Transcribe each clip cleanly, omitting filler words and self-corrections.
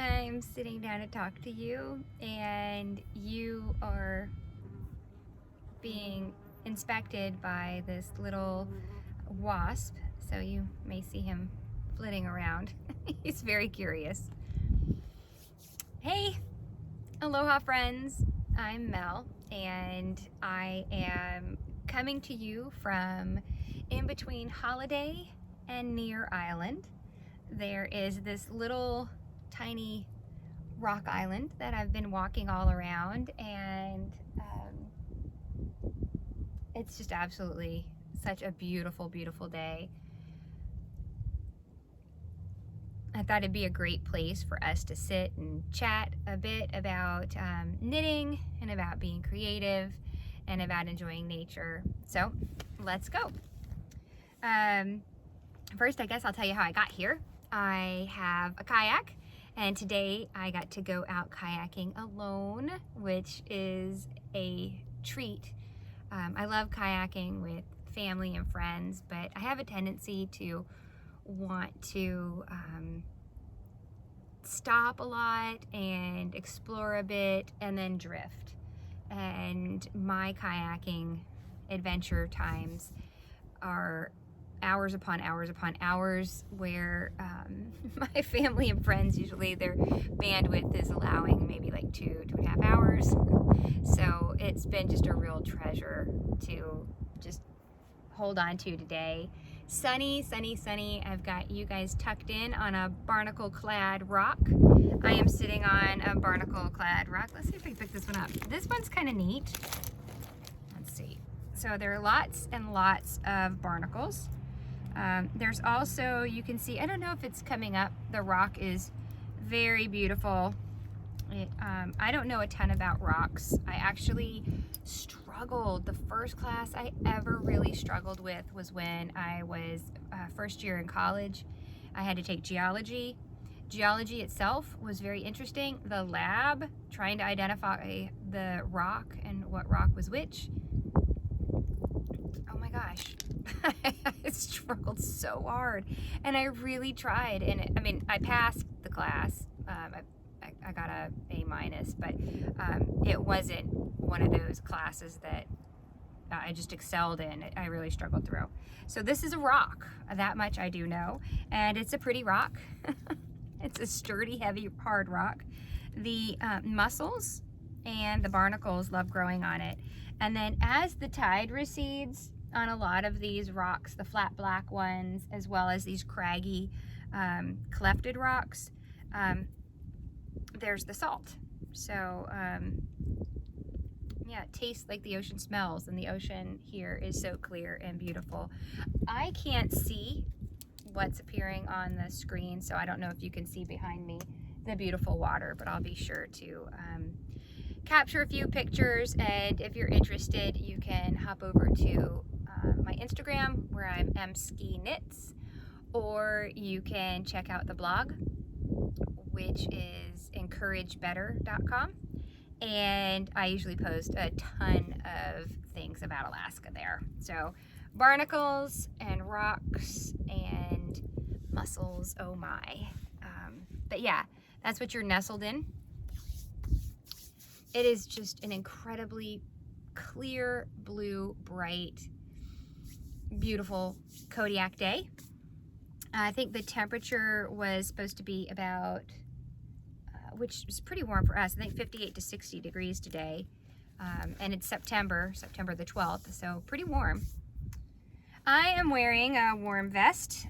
I'm sitting down to talk to you, and you are being inspected by this little wasp, so you may see him flitting around. He's very curious. Hey, aloha friends, I'm Mel, and I am coming to you from in between Holiday and Near Island. There is this little tiny rock island that I've been walking all around, and it's just absolutely such a beautiful, beautiful day. I thought it'd be a great place for us to sit and chat a bit about knitting and about being creative and about enjoying nature. So let's go. First, I guess I'll tell you how I got here. I have a kayak, and today I got to go out kayaking alone, which is a treat. I love kayaking with family and friends, but I have a tendency to want to stop a lot and explore a bit and then drift. And my kayaking adventure times are hours upon hours upon hours, where my family and friends, usually their bandwidth is allowing maybe like 2.5 hours. So it's been just a real treasure to just hold on to today. Sunny, sunny, sunny. I've got you guys tucked in on a barnacle clad rock. I am sitting on a barnacle clad rock. Let's see if I can pick this one up. This one's kind of neat. Let's see. So there are lots and lots of barnacles. There's also, you can see, I don't know if it's coming up, the rock is very beautiful. I don't know a ton about rocks. I actually struggled. The first class I ever really struggled with was when I was first year in college. I had to take geology. Geology itself was very interesting. The lab, trying to identify the rock and what rock was which. Oh my gosh. I struggled so hard, and I really tried, and I passed the class. I got a A-, but it wasn't one of those classes that I just excelled in. I really struggled through. So this is a rock, that much I do know, and it's a pretty rock. It's a sturdy, heavy, hard rock. The mussels and the barnacles love growing on it, and then as the tide recedes on a lot of these rocks, the flat black ones, as well as these craggy clefted rocks, there's the salt. So yeah, it tastes like the ocean smells, and the ocean here is so clear and beautiful. I can't see what's appearing on the screen, so I don't know if you can see behind me the beautiful water, but I'll be sure to capture a few pictures, and if you're interested, you can hop over to my Instagram, where I'm mskiknits, or you can check out the blog, which is encouragebetter.com, and I usually post a ton of things about Alaska there. So barnacles and rocks and mussels, oh my. But yeah, that's what you're nestled in. It is just an incredibly clear, blue, bright, beautiful Kodiak day. I think the temperature was supposed to be about, which is pretty warm for us, I think 58 to 60 degrees today. And it's September the 12th, so pretty warm. I am wearing a warm vest.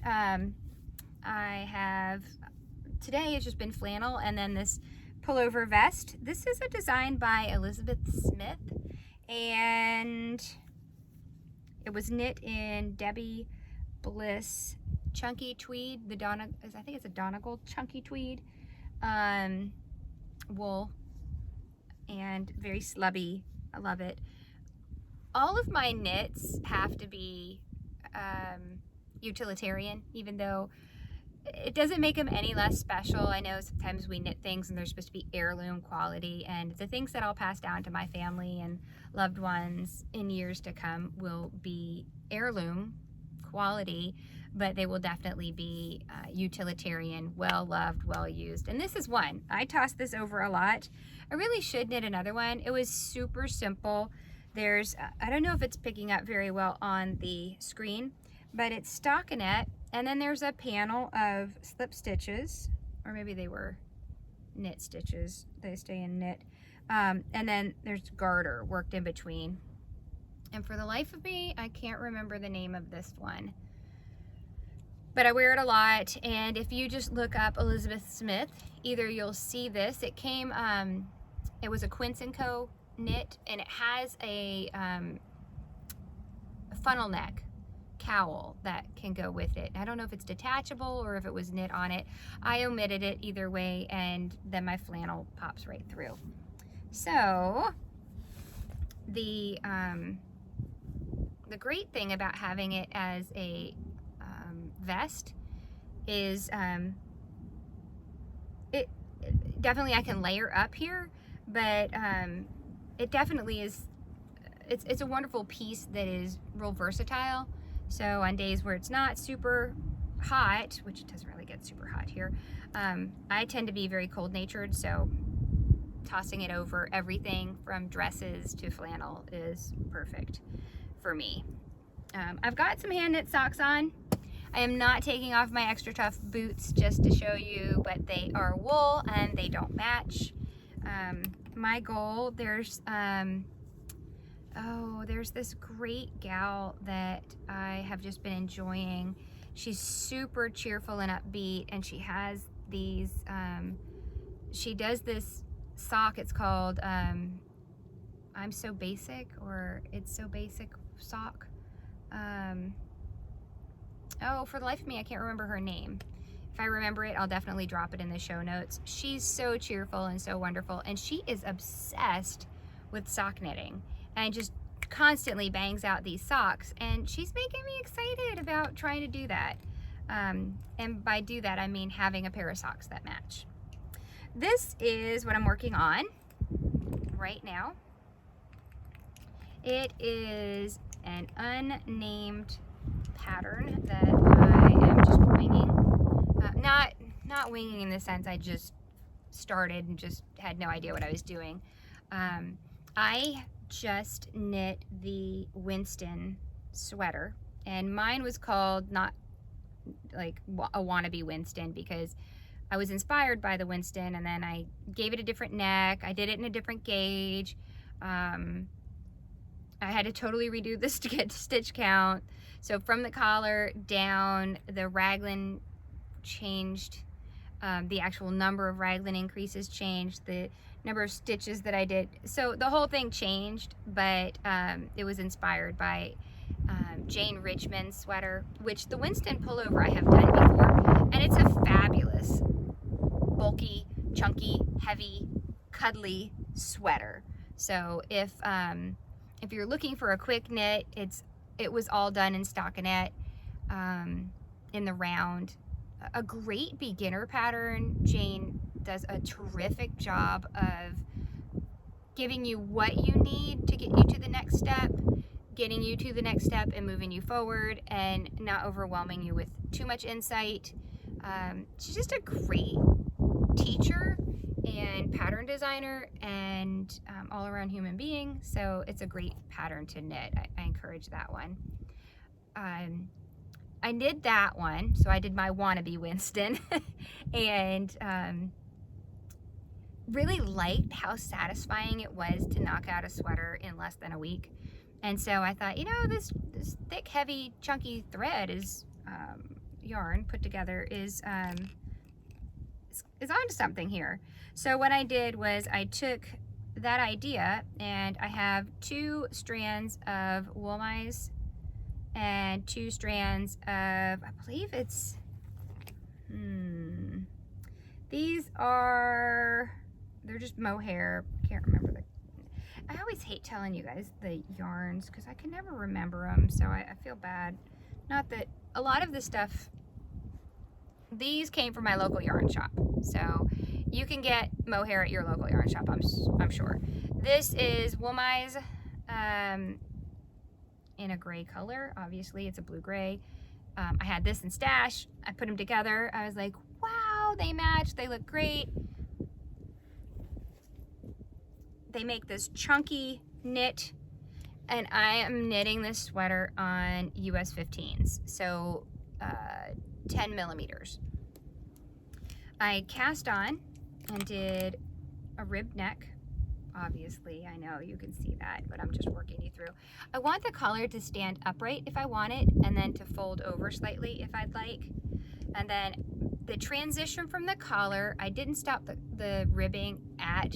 Today it's just been flannel, and then this pullover vest. This is a design by Elizabeth Smith, and it was knit in Debbie Bliss chunky tweed. I think it's a Donegal chunky tweed wool, and very slubby. I love it. All of my knits have to be utilitarian, even though it doesn't make them any less special. I know sometimes we knit things and they're supposed to be heirloom quality, and the things that I'll pass down to my family and loved ones in years to come will be heirloom quality, but they will definitely be utilitarian, well loved, well used. And this is one. I toss this over a lot. I really should knit another one. It was super simple. There's, I don't know if it's picking up very well on the screen, but it's stockinette, and then there's a panel of slip stitches, or maybe they were knit stitches. They stay in knit. And then there's garter worked in between. And for the life of me, I can't remember the name of this one. But I wear it a lot, and if you just look up Elizabeth Smith, either you'll see this. It came, it was a Quince & Co. knit, and it has a funnel neck cowl that can go with it. I don't know if it's detachable or if it was knit on it. I omitted it either way, and then my flannel pops right through. So the great thing about having it as a vest is it definitely, I can layer up here, but it definitely is, it's a wonderful piece that is real versatile. So on days where it's not super hot, which it doesn't really get super hot here, I tend to be very cold natured, so tossing it over everything from dresses to flannel is perfect for me. I've got some hand knit socks on. I am not taking off my extra tough boots just to show you, but they are wool and they don't match. My goal, there's this great gal that I have just been enjoying. She's super cheerful and upbeat, and she has these, she does this sock, it's called I'm So Basic, or It's So Basic sock. Oh, for the life of me, I can't remember her name. If I remember it, I'll definitely drop it in the show notes. She's so cheerful and so wonderful, and she is obsessed with sock knitting and just constantly bangs out these socks, and she's making me excited about trying to do that. And by do that, I mean having a pair of socks that match. This is what I'm working on right now. It is an unnamed pattern that I am just winging. Not winging in the sense I just started and just had no idea what I was doing. I just knit the Winston sweater, and mine was called not like a wannabe Winston because I was inspired by the Winston, and then I gave it a different neck. I did it in a different gauge. I had to totally redo the stitch count. So from the collar down, the raglan changed. The actual number of raglan increases changed. The number of stitches that I did. So the whole thing changed, but it was inspired by Jane Richmond's sweater, which the Winston pullover I have done before, and it's a fabulous, bulky, chunky, heavy, cuddly sweater. So if you're looking for a quick knit, it was all done in stockinette, in the round. A great beginner pattern. Jane does a terrific job of giving you what you need to get you to the next step, getting you to the next step and moving you forward, and not overwhelming you with too much insight. She's just a great teacher and pattern designer and all around human being, so it's a great pattern to knit. I encourage that one. I did that one, so I did my wannabe Winston, and really liked how satisfying it was to knock out a sweater in less than a week. And so I thought, you know, this thick, heavy, chunky thread is yarn put together is onto something here. So what I did was I took that idea, and I have 2 strands of wool-mize and 2 strands of, I believe it's, these are, they're just mohair. Can't remember I always hate telling you guys the yarns because I can never remember them, so I feel bad. Not that a lot of this stuff, these came from my local yarn shop, so you can get mohair at your local yarn shop, I'm sure. This is wool-mize in a gray color. Obviously it's a blue gray. I had this in stash. I put them together. I was like, wow, they match. They look great. They make this chunky knit, and I am knitting this sweater on US 15s, so 10 millimeters. I cast on and did a ribbed neck. Obviously, I know you can see that, but I'm just working you through. I want the collar to stand upright if I want it, and then to fold over slightly if I'd like. And then the transition from the collar, I didn't stop the ribbing at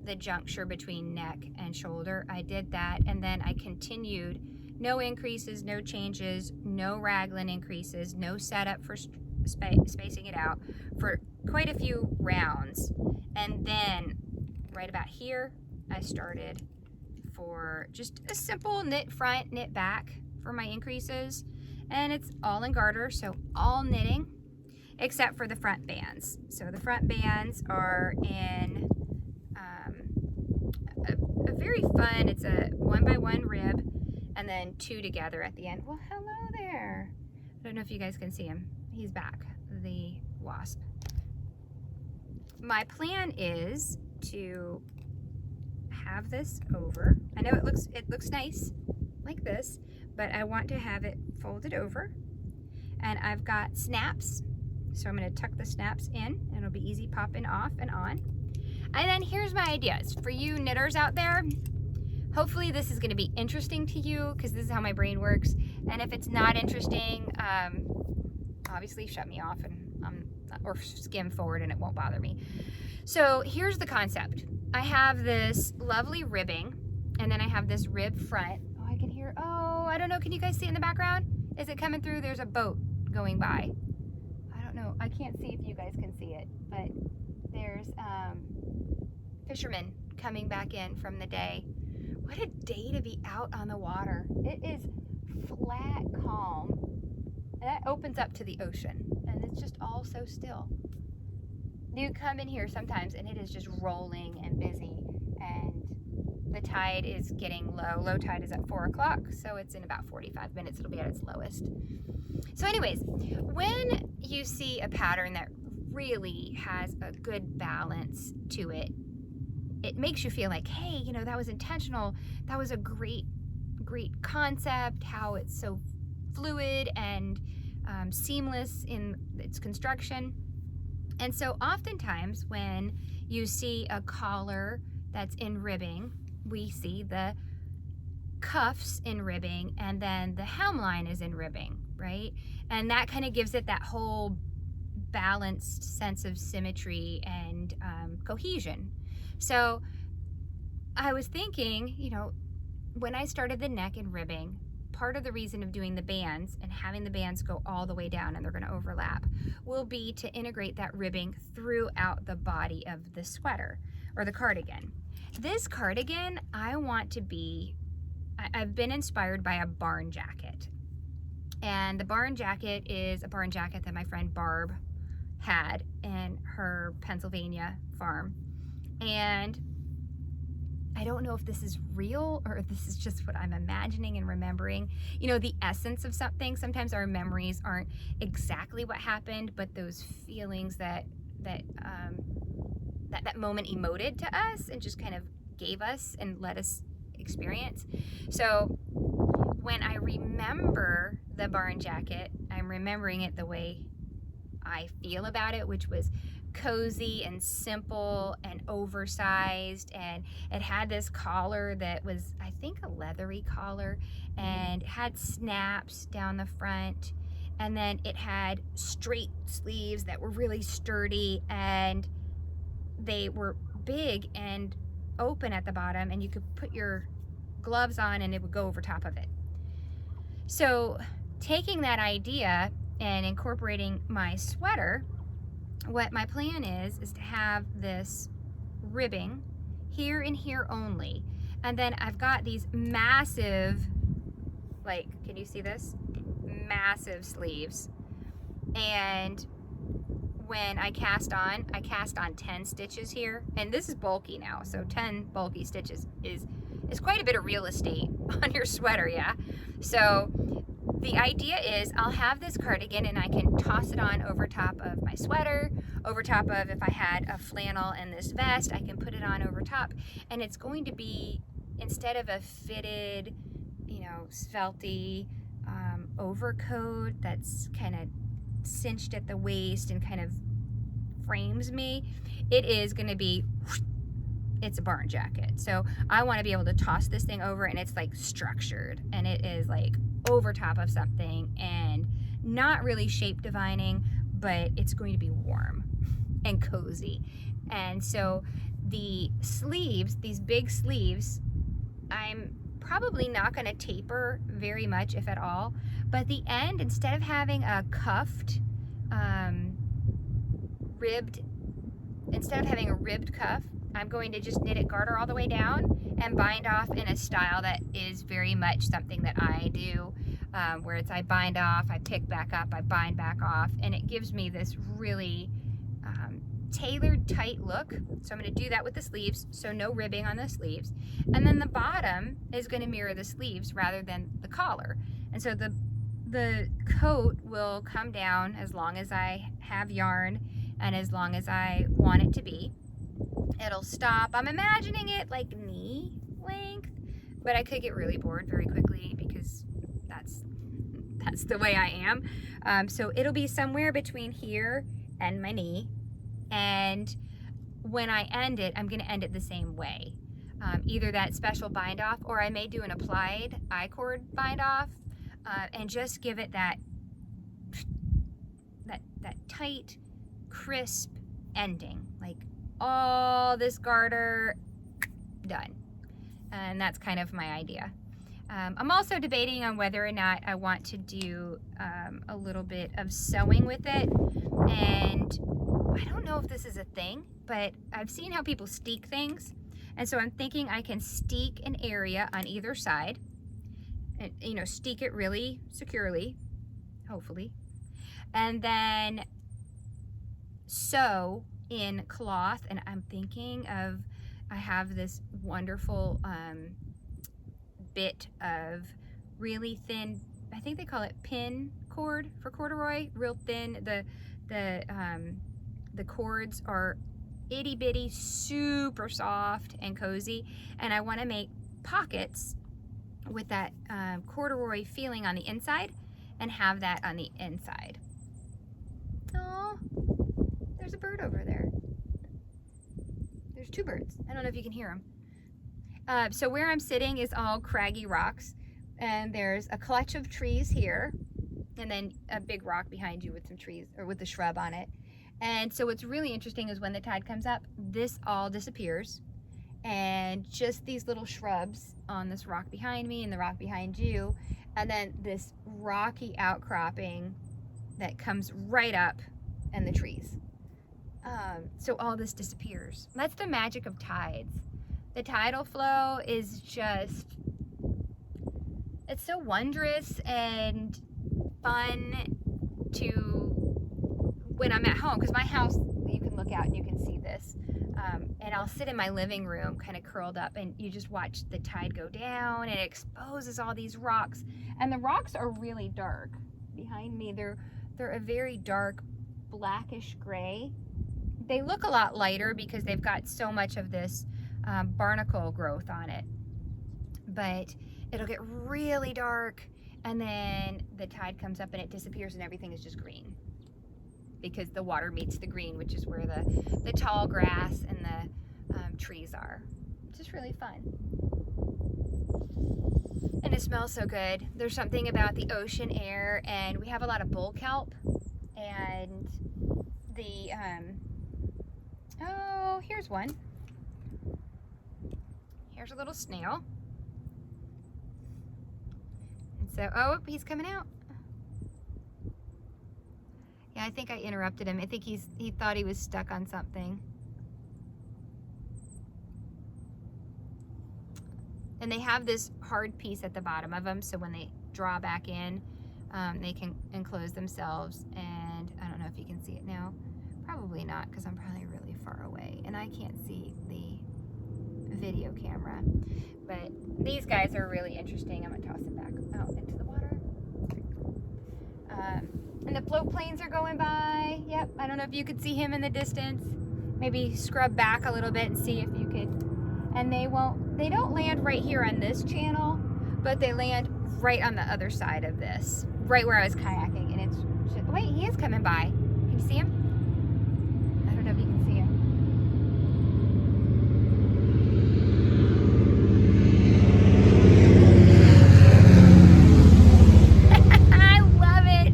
the juncture between neck and shoulder. I did that, and then I continued. No increases, no changes, no raglan increases, no setup for spacing it out for quite a few rounds. And then right about here, I started for just a simple knit front, knit back for my increases. And it's all in garter, so all knitting, except for the front bands. So the front bands are in a very fun, it's a 1x1 rib, and then 2 together at the end. Well, hello there. I don't know if you guys can see him. He's back, the wasp. My plan is to have this over. I know it looks nice like this, but I want to have it folded over. And I've got snaps, so I'm gonna tuck the snaps in, and it'll be easy popping off and on. And then here's my ideas for you knitters out there. Hopefully this is gonna be interesting to you, because this is how my brain works. And if it's not interesting, obviously shut me off and or skim forward and it won't bother me. So here's the concept. I have this lovely ribbing, and then I have this rib front. Oh, I can hear, oh, I don't know, can you guys see it in the background? Is it coming through? There's a boat going by. I don't know, I can't see if you guys can see it, but there's fishermen coming back in from the day. What a day to be out on the water. It is flat calm, and that opens up to the ocean, and it's just all so still. You come in here sometimes and it is just rolling and busy, and the tide is getting low. Low tide is at 4 o'clock, so it's in about 45 minutes it'll be at its lowest. So anyways, when you see a pattern that really has a good balance to it, it makes you feel like, hey, you know, that was intentional. That was a great concept, how it's so fluid and seamless in its construction. And so oftentimes when you see a collar that's in ribbing, we see the cuffs in ribbing, and then the hemline is in ribbing, right? And that kind of gives it that whole balanced sense of symmetry and cohesion. So I was thinking, you know, when I started the neck in ribbing, part of the reason of doing the bands and having the bands go all the way down and they're going to overlap will be to integrate that ribbing throughout the body of the sweater or the cardigan. This cardigan, I want to be, I've been inspired by a barn jacket. And the barn jacket is a barn jacket that my friend Barb had in her Pennsylvania farm. And I don't know if this is real or if this is just what I'm imagining and remembering. You know, the essence of something, sometimes our memories aren't exactly what happened, but those feelings that moment emoted to us and just kind of gave us and let us experience. So when I remember the barn jacket, I'm remembering it the way I feel about it, which was cozy and simple and oversized, and it had this collar that was, I think, a leathery collar, and had snaps down the front, and then it had straight sleeves that were really sturdy, and they were big and open at the bottom, and you could put your gloves on and it would go over top of it. So taking that idea and incorporating my sweater, what my plan is to have this ribbing here and here only. And then I've got these massive, like, can you see this? Massive sleeves. And when I cast on 10 stitches here. And this is bulky now, so 10 bulky stitches is quite a bit of real estate on your sweater, yeah? So the idea is I'll have this cardigan and I can toss it on over top of my sweater, over top of, if I had a flannel and this vest, I can put it on over top. And it's going to be, instead of a fitted, you know, svelty overcoat that's kind of cinched at the waist and kind of frames me, it is going to be, it's a barn jacket. So I want to be able to toss this thing over and it's like structured and it is like over top of something and not really shape divining, but it's going to be warm and cozy. And so the sleeves, these big sleeves, I'm probably not going to taper very much, if at all, but the end, instead of having a cuffed ribbed cuff, I'm going to just knit it garter all the way down and bind off in a style that is very much something that I do, where it's I bind off, I pick back up, I bind back off, and it gives me this really tailored, tight look. So I'm going to do that with the sleeves, so no ribbing on the sleeves. And then the bottom is going to mirror the sleeves rather than the collar. And so the coat will come down as long as I have yarn and as long as I want it to be. It'll stop. I'm imagining it like knee length, but I could get really bored very quickly because that's the way I am. So it'll be somewhere between here and my knee. And when I end it, I'm going to end it the same way. Either that special bind off, or I may do an applied I-cord bind off, and just give it that tight, crisp ending. Like all this garter, done. And that's kind of my idea. I'm also debating on whether or not I want to do a little bit of sewing with it. And I don't know if this is a thing, but I've seen how people steek things. And so I'm thinking I can steek an area on either side, and, you know, steek it really securely, hopefully. And then sew in cloth. And I'm thinking of, I have this wonderful bit of really thin, I think they call it pin cord for corduroy, real thin. The cords are itty bitty, super soft and cozy, and I want to make pockets with that corduroy feeling on the inside and have that on the inside. Oh, there's a bird over there. There's two birds. I don't know if you can hear them. So where I'm sitting is all craggy rocks, and there's a clutch of trees here, and then a big rock behind you with some trees, or with the shrub on it. And so what's really interesting is when the tide comes up, this all disappears, and just these little shrubs on this rock behind me and the rock behind you, and then this rocky outcropping that comes right up, and the trees. So all this disappears. That's the magic of tides. The tidal flow is just, it's so wondrous and fun to, when I'm at home, because my house, you can look out and you can see this, and I'll sit in my living room kind of curled up, and you just watch the tide go down, and it exposes all these rocks, and the rocks are really dark. Behind me, they're a very dark blackish gray. They look a lot lighter because they've got so much of this barnacle growth on it, but it'll get really dark, and then the tide comes up and it disappears and everything is just green, because the water meets the green, which is where the tall grass and the trees are. It's just really fun. And it smells so good. There's something about the ocean air, and we have a lot of bull kelp, and the, oh, here's one. Here's a little snail. And so, oh, he's coming out. Yeah, I think I interrupted him. I think he thought he was stuck on something. And they have this hard piece at the bottom of them, so when they draw back in, they can enclose themselves. And I don't know if you can see it now. Probably not, because I'm probably really far away and I can't see the video camera. But these guys are really interesting. I'm gonna toss them back out into the water. And the floatplanes are going by. Yep, I don't know if you could see him in the distance. Maybe scrub back a little bit and see if you could. And they don't land right here on this channel, but they land right on the other side of this, right where I was kayaking. And it's just, wait, he is coming by. Can you see him? I don't know if you can see him. I love it.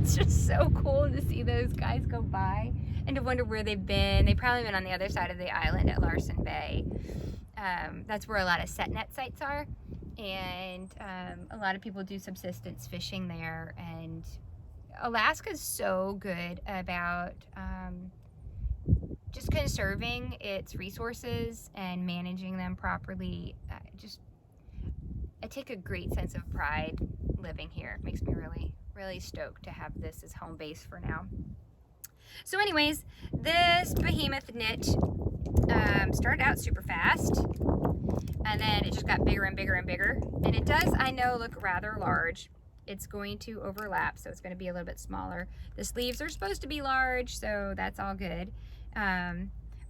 It's just so cool to see those guys go by and to wonder where they've been. They've probably been on the other side of the island at Larson Bay. That's where a lot of set net sites are, and a lot of people do subsistence fishing there. And Alaska's so good about just conserving its resources and managing them properly. I take a great sense of pride living here. It makes me really, really stoked to have this as home base for now. So anyways, this behemoth knit started out super fast, and then it just got bigger and bigger and bigger. And it does, I know, look rather large. It's going to overlap, so it's going to be a little bit smaller. The sleeves are supposed to be large, so that's all good.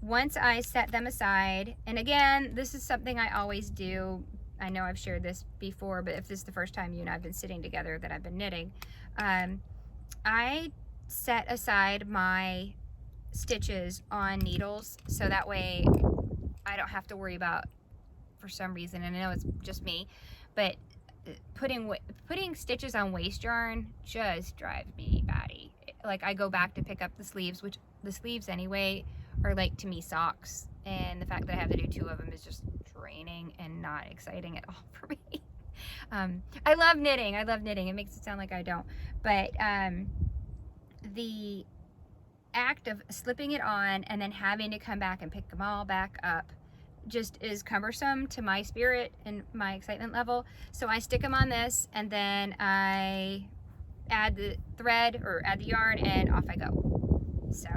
Once I set them aside, and again, this is something I always do. I know I've shared this before, but if this is the first time you and I have been sitting together that I've been knitting, I set aside my stitches on needles, so that way I don't have to worry about, for some reason, and I know it's just me, but putting stitches on waste yarn just drives me batty. Like, I go back to pick up the sleeves, which the sleeves anyway are like, to me, socks, and the fact that I have to do 2 of them is just draining and not exciting at all for me. I love knitting. It makes it sound like I don't, but the act of slipping it on and then having to come back and pick them all back up just is cumbersome to my spirit and my excitement level. So I stick them on this, and then I add the thread or add the yarn, and off I go. So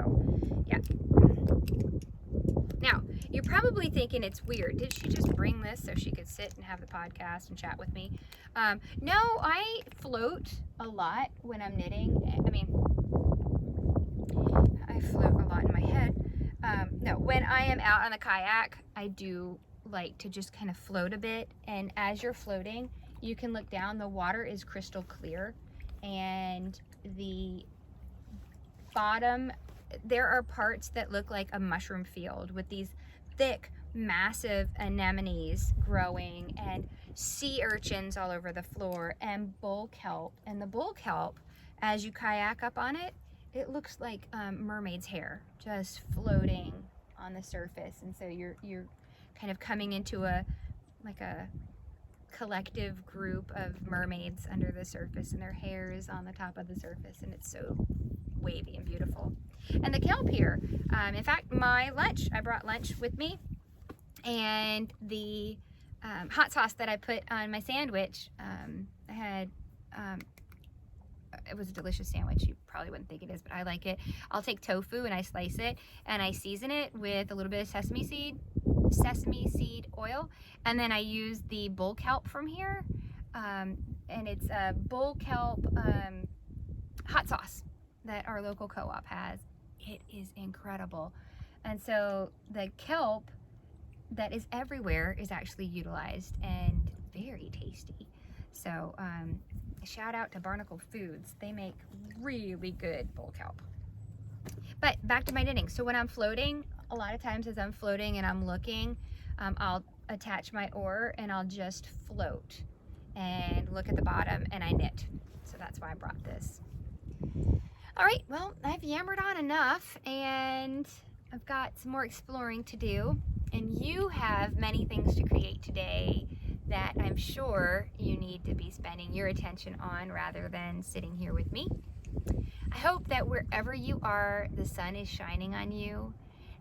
yeah. Now you're probably thinking it's weird. Did she just bring this so she could sit and have the podcast and chat with me? No, I float a lot when I'm knitting. I mean, I float a lot in my head. No, when I am out on the kayak, I do like to just kind of float a bit. And as you're floating, you can look down. The water is crystal clear, and the bottom, there are parts that look like a mushroom field with these thick, massive anemones growing, and sea urchins all over the floor, and bull kelp. And the bull kelp, as you kayak up on it, it looks like mermaid's hair just floating on the surface. And so you're kind of coming into a collective group of mermaids under the surface, and their hair is on the top of the surface, and it's so wavy and beautiful. And the kelp here, in fact, my lunch, I brought lunch with me, and the hot sauce that I put on my sandwich, I had it was a delicious sandwich. You probably wouldn't think it is, but I like it. I'll take tofu and I slice it and I season it with a little bit of sesame seed oil, and then I use the bull kelp from here, and it's a bull kelp hot sauce that our local co-op has. It is incredible. And so the kelp that is everywhere is actually utilized and very tasty. So shout out to Barnacle Foods. They make really good bull kelp. But back to my knitting. So when I'm floating, a lot of times as I'm floating and I'm looking, I'll attach my oar and I'll just float and look at the bottom, and I knit. So that's why I brought this. All right, well, I've yammered on enough, and I've got some more exploring to do, and you have many things to create today that I'm sure you need to be spending your attention on rather than sitting here with me. I hope that wherever you are, the sun is shining on you,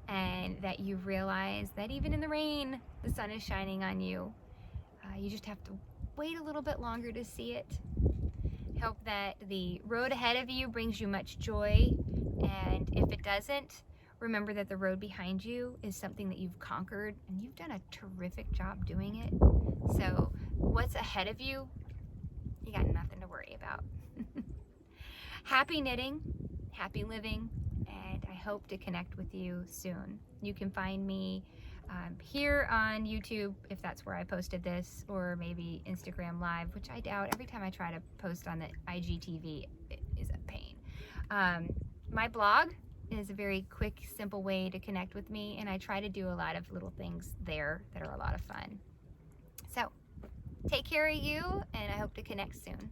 and that you realize that even in the rain, the sun is shining on you. You just have to wait a little bit longer to see it. Hope that the road ahead of you brings you much joy, and if it doesn't, remember that the road behind you is something that you've conquered, and you've done a terrific job doing it. So what's ahead of you, you got nothing to worry about. Happy knitting, happy living, and I hope to connect with you soon. You can find me here on YouTube, if that's where I posted this, or maybe Instagram Live, which I doubt. Every time I try to post on the IGTV, it is a pain. My blog is a very quick, simple way to connect with me, and I try to do a lot of little things there that are a lot of fun. So, take care of you, and I hope to connect soon.